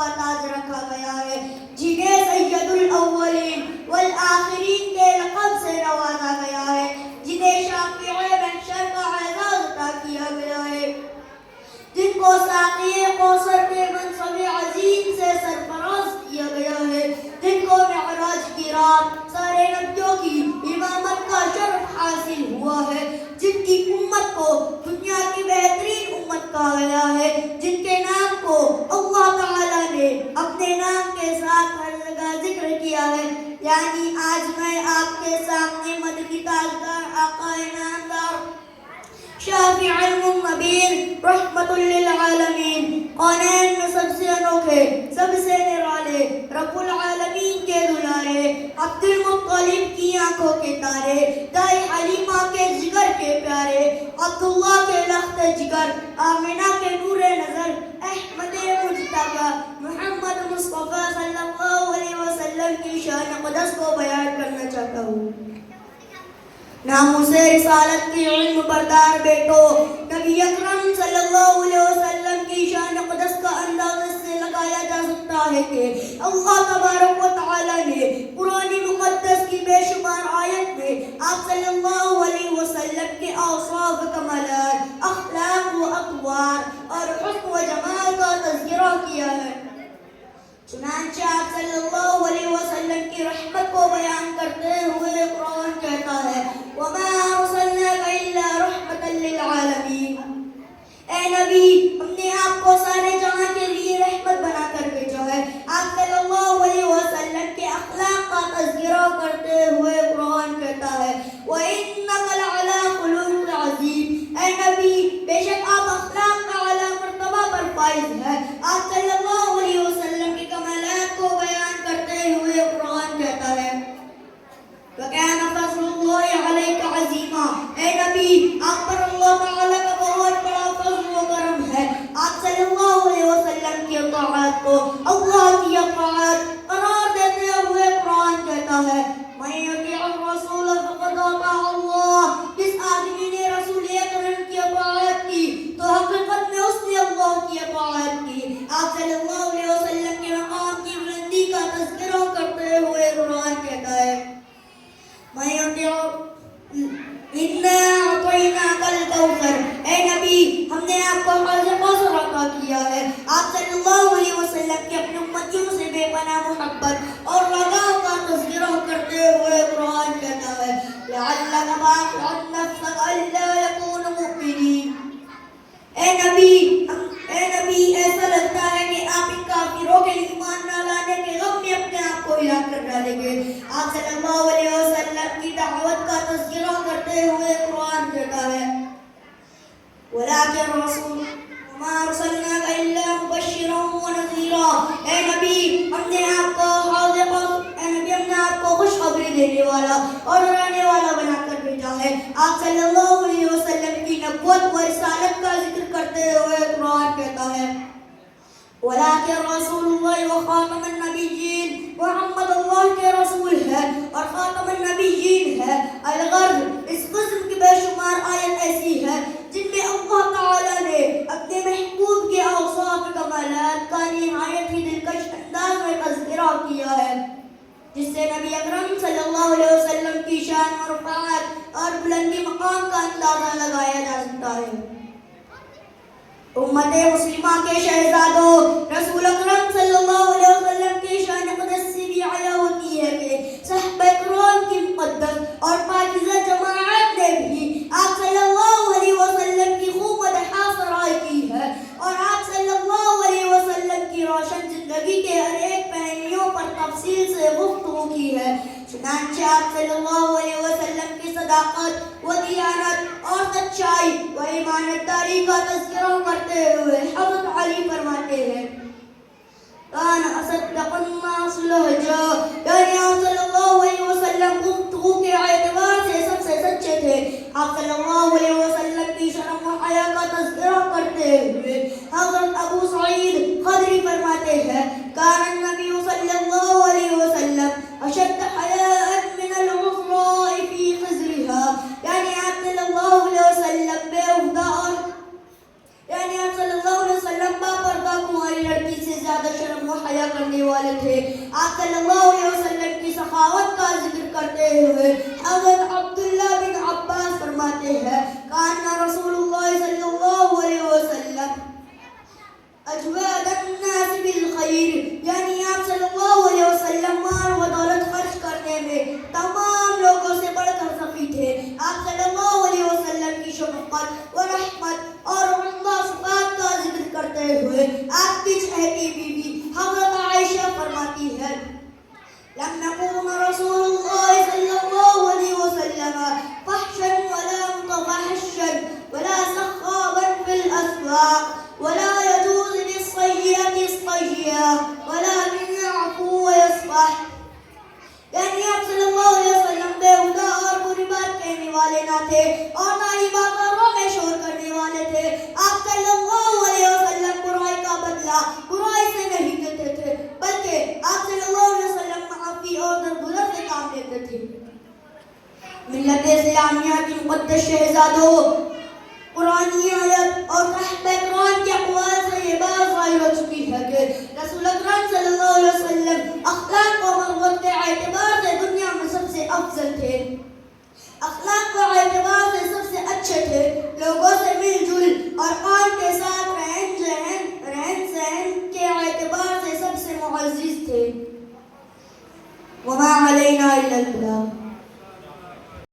کا تاج رکھا گیا ہے، جنہیں سید الاولین والآخرین کے لقب سے نوازا گیا ہے، جنہیں شافع محشر کا اعزاز عطا کیا گیا ہے، جن کو ساقی کوثر کے منصب عظیم سے سرفراز کیا گیا ہے، جن کو معراج کی رات سارے نبیوں کی امامت کا شرف حاصل ہوا ہے، جن کی امت کو دنیا کی بہترین امت کہا گیا ہے، جن کے نام کو اللہ تعالیٰ نے اپنے نام کے ساتھ ہر جگہ ذکر کیا ہے، یعنی آج میں آپ کے سامنے مدنی تاجدار آقا نامدار شافع المنبین رحمت للعالمین، کونین میں سب سے انوکھے سب سے نرالے رب العالمین کے دلارے، عبد المطلب کی آنکھوں کے تارے، دائی حلیمہ کے جگر کے پیارے، عبداللہ کے لخت جگر، آمنہ کے نور نظر، احمد مجتبی محمد مصطفیٰ صلی اللہ علیہ وسلم کی شان قدس کو بیان کرنا چاہتا ہوں۔ ناموس رسالت کی علم بردار بیٹو، نبی اکرم صلی اللہ علیہ وسلم کی شان قدس کا انداز اس سے لگایا جا سکتا ہے کہ اللہ تبارک و تعالی نے قرآن مقدس کی بے شمار آیت میں آپ صلی اللہ علیہ وسلم کے اوصاف کمالات، اخلاق و اطوار اور حسن و جمال کا تذکرہ کیا ہے۔ چنانچہ آپ صلی اللہ علیہ وسلم کی رحمت کو بیان کرتے ہوئے قرآن کہتا ہے وَمَا أَرْسَلْنَاكَ إِلَّا رَحْمَةً لِلْعَالَمِينَ، اے نبی ہم نے آپ کو سارے جہاں کے لیے رحمت بنا کر بھیجا ہے۔ آپ صلی اللہ علیہ وسلم کے اخلاق کا تذکرہ کرتے ہوئے قرآن کہتا ہے وَإِنَّكَ لَعَلَىٰ خُلُقٍ عَظِيمٍ، اے نبی بے شک آپ اخلاق کا اعلیٰ مرتبہ پر فائز ہیں۔ آپ صلی اللہ علیہ وسلم کے کمالات کو بیان کرتے ہوئے قرآن کہتا ہے وَكَانَ فَضْلُ اللَّهِ عَلَيْكَ عَظِيمًا، اے نبی آپ پر اللہ تعالیٰ کا بہت بڑا فضل و کرم ہے۔ آپ صلی اللہ علیہ وسلم کی اطاعت کو اللہ کی اطاعت قرار دیتے ہوئے قرآن کہتا ہے مَن يُطِعِ الرَّسُولَ فَقَدْ أَطَاعَ اللَّهَ، جس آدمی نے رسول اکرم کی اطاعت کی تو حقیقت میں اس نے اللہ کی اطاعت کی۔ آپ صلی اللہ علیہ وسلم کے مقام کی بلندی کا تذکرہ کرتے ہوئے قرآن کہتا ہے مَن يُطِعِ إِنَّا أَعْطَيْنَاكَ الْكَوْثَرَ، اے نبی ہم نے آپ کو حوض کوثر عطا کیا ہے۔ آپ صلی اللہ علیہ وسلم کے اپنے امتیوں سے بے پناہ محبت اور لگاؤ کا تذکرہ کرتے ہوئے قرآن کہتا ہے لَعَلَّكَ بَاخِعٌ نَفْسَكَ أَلَّا يَكُونُوا مُؤْمِنِينَ، اے نبی ایسا لگتا ہے کہ آپ ان کافروں کے ایمان نہ لانے کے غم میں اپنے آپ کو ہلاک کر ڈالیں گے۔ آپ صلی اللہ علیہ وسلم کی دعوت کا تذکرہ کرتے ہوئے قرآن کہتا ہے وَلَٰكِن رَّسُولٌ وَمَا أَرْسَلْنَاكَ إِلَّا مُبَشِّرًا وَنَذِيرًا، اے نبی ہم نے آپ کو خوشخبری دینے والا اور ڈرانے والا بنا کر بھیجا ہے۔ آپ صلی اللہ علیہ وسلم کی نبوت و رسالت کا ذکر کرتے ہوئے قرآن کہتا ہے وَلَٰكِن رَّسُولُ اللَّهِ وَخَاتَمَ النَّبِيِّينَ، محمد اللہ کے رسول ہے اور خاتم النبیین ہے۔ الغرض اس قسم کی بے شمار آیت ایسی ہے جن میں اللہ تعالیٰ نے اپنے محبوب کے اوصاف کمالات کا نہایت ہی دلکش انداز میں تذکرہ کیا ہے، جس سے نبی اکرم صلی اللہ علیہ وسلم کی شان و رفعت اور بلندی مقام کا اندازہ لگایا جا سکتا ہے۔ امت مسلمہ کے شہزادوں، رسول اکرم صلی اللہ علیہ وسلم کی شان قدس سے بھی اعلیٰ ہوتی ہے کہ صحابہ کرام کی مقدس اور پاکیزہ جماعت نے بھی آپ صلی اللہ علیہ وسلم کی خوب مدح سرائی کی ہے اور آپ صلی اللہ علیہ وسلم کی روشن زندگی کے ہر ایک پہلوؤں پر تفصیل سے گفتگو کی ہے۔ چنانچہ آپ صلی اللہ علیہ وسلم کی صداقت و دیانت اور سچائی و ایمانداری کا تذکرہ کرتے ہوئے حضرت علی فرماتے ہیں کان اصدق الناس لہجہ، یعنی آپ صلی اللہ علیہ وسلم گفتگو کے اعتبار سے سب سے سچے تھے۔ آپ صلی اللہ علیہ وسلم کی شرم و حیا کا تذکرہ کرتے ہوئے حضرت ابو سعید خدری فرماتے ہیں کان النبی صلی اللہ علیہ وسلم اشد حیاء من العذراء فی خزرها، یعنی آپ صلی اللہ علیہ وسلم بے عہدہ اور با پردہ والے تھے. آپ صلی اللہ علیہ وسلم کی سخاوت کا ذکر کرتے ہوئے حضرت عبداللہ بن عباس فرماتے ہیں کان رسول اللہ صلی اللہ علیہ وسلم اجواد الناس بالخیر، یعنی آپ صلی اللہ علیہ وسلم مال و دولت خرچ کرنے میں تمام لوگوں سے بڑھ کر سخی تھے. آپ صلی اللہ علیہ وسلم کی شفقت و رحمت اور عمدہ صفات کا ذکر کرتے ہوئے آپ کی چہیتی بیوی حضرت عائشہ فرماتی ہے لم يكن رسول الله صلى الله عليه وسلم فحشا ولا متفحشا ولا سخابا في الأسواق ولا يجوز للسيئة السيئة ولكن يعفو ويصفح. یعنی آپ صلی اللہ علیہ وسلم بےہودہ اور بری بات کہنے والے نہ تھے اور نہ ہی بازاروں میں شور کرنے والے تھے. آپ صلی اللہ علیہ وسلم برائی کا بدلہ برائی سے نہیں دیتے تھے بلکہ آپ صلی اللہ علیہ وسلم معافی اور درگزر سے کام لیتے تھے. ملت اسلامیہ کی مقدس شہزادوں،